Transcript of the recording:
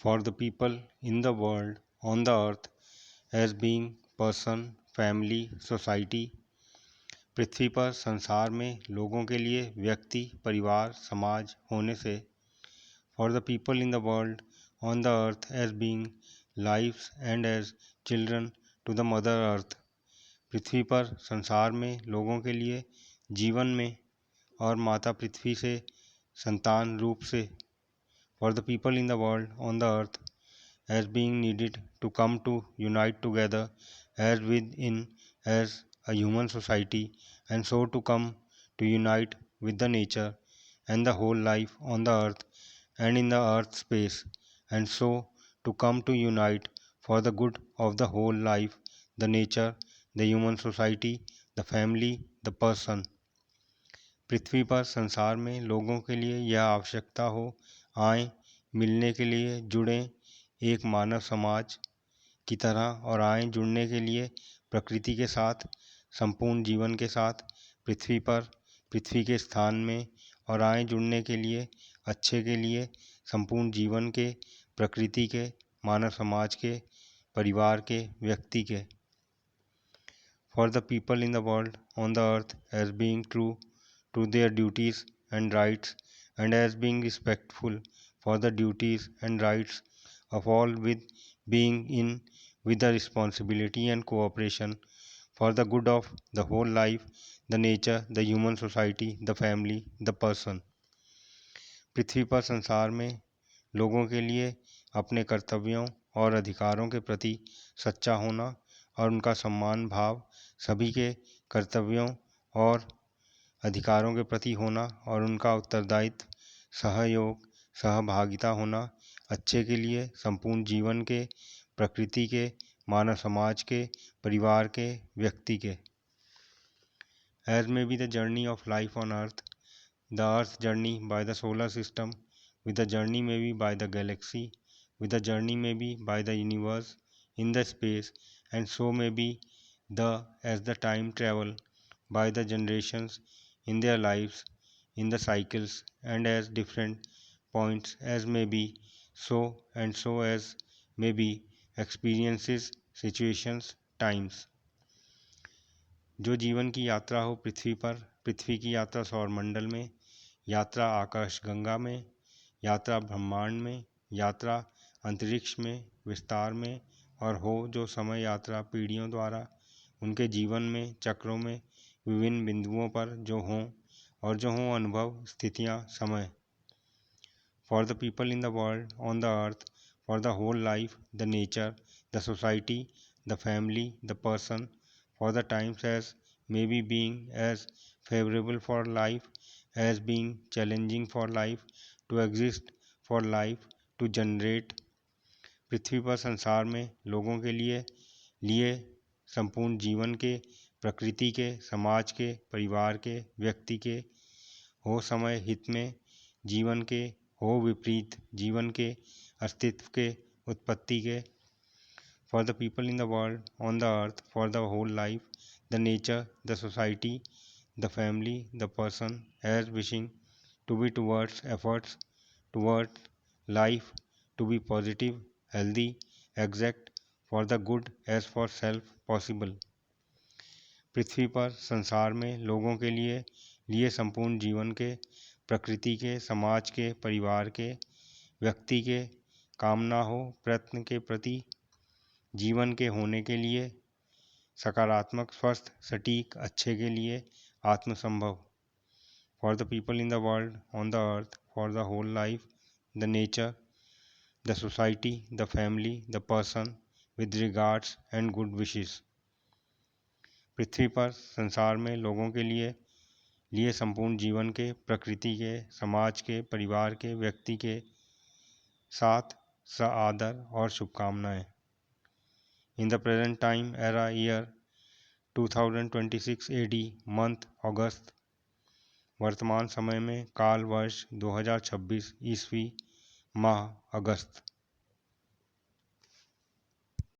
for the people in the world on the earth as being person, family, society। पृथ्वी पर संसार में लोगों के लिए व्यक्ति, परिवार, समाज होने से। for the people in the world on the earth as being lives and as children to the mother earth। पृथ्वी पर संसार में लोगों के लिए जीवन में और माता पृथ्वी से संतान रूप से। for the people in the world on the earth as being needed to come to unite together as within as a human society, and so to come to unite with the nature and the whole life on the earth and in the earth space, and so to come to unite for the good of the whole life, the nature, the human society, the family, the person। पृथ्वी पर संसार में लोगों के लिए यह आवश्यकता हो आए मिलने के लिए जुड़ें एक मानव समाज की तरह, और आए जुड़ने के लिए प्रकृति के साथ, संपूर्ण जीवन के साथ पृथ्वी पर, पृथ्वी के स्थान में, और आए जुड़ने के लिए अच्छे के लिए संपूर्ण जीवन के, प्रकृति के, मानव समाज के, परिवार के, व्यक्ति के। for the people in the world on the earth as being true to their duties and rights, and as being respectful for the duties and rights of all, with being in with the responsibility and cooperation for the good of the whole life, the nature, the human society, the family, the person। पृथ्वी पर संसार में लोगों के लिए अपने कर्तव्यों और अधिकारों के प्रति सच्चा होना और उनका सम्मान भाव, सभी के कर्तव्यों और अधिकारों के प्रति होना और उनका उत्तरदायित्व, सहयोग, सहभागिता होना, अच्छे के लिए, संपूर्ण जीवन के, प्रकृति के, मानव समाज के, परिवार के, व्यक्ति के। As may be the journey of life on earth, the earth journey by the solar system, with the journey may be by the galaxy, with the journey may be by the universe in the space, and so may be the as the time travel by the generations in their lives, in the cycles, and as different points as may be, so and so as may be experiences, situations, times। जो जीवन की यात्रा हो पृथ्वी पर, पृथ्वी की यात्रा सौरमंडल में, यात्रा आकाश गंगा में, यात्रा ब्रह्मांड में, यात्रा अंतरिक्ष में, विस्तार में, और हो जो समय यात्रा पीढ़ियों द्वारा उनके जीवन में, चक्रों में, विभिन्न बिंदुओं पर जो हों, और जो हों अनुभव, स्थितियाँ, समय। for the people in the world on the earth, for the whole life, the nature, the society, the family, the person, for the times as may be being as favorable for life, as being challenging for life, to exist for life, to generate। पृथ्वी पर संसार में लोगों के लिए संपूर्ण जीवन के, प्रकृति के, समाज के, परिवार के, व्यक्ति के, हो समय हित में, जीवन के, हो विपरीत जीवन के, अस्तित्व के, उत्पत्ति के। for the people in the world on the earth, for the whole life, the nature, the society, the family, the person, as wishing to be towards efforts toward life, to be positive, healthy, exact, for the good as for self possible। पृथ्वी पर संसार में लोगों के लिए संपूर्ण जीवन के, प्रकृति के, समाज के, परिवार के, व्यक्ति के, कामना हो प्रयत्न के प्रति, जीवन के होने के लिए, सकारात्मक, स्वस्थ, सटीक, अच्छे के लिए, आत्मसंभव। for the people in the world on the earth, for the whole life, the nature, the society, the family, the person, with regards and good wishes। पृथ्वी पर संसार में लोगों के लिए संपूर्ण जीवन के, प्रकृति के, समाज के, परिवार के, व्यक्ति के साथ आदर और शुभकामनाएं। In the present time era year 2026 AD month अगस्त, वर्तमान समय में काल वर्ष 2026 ईस्वी माह अगस्त।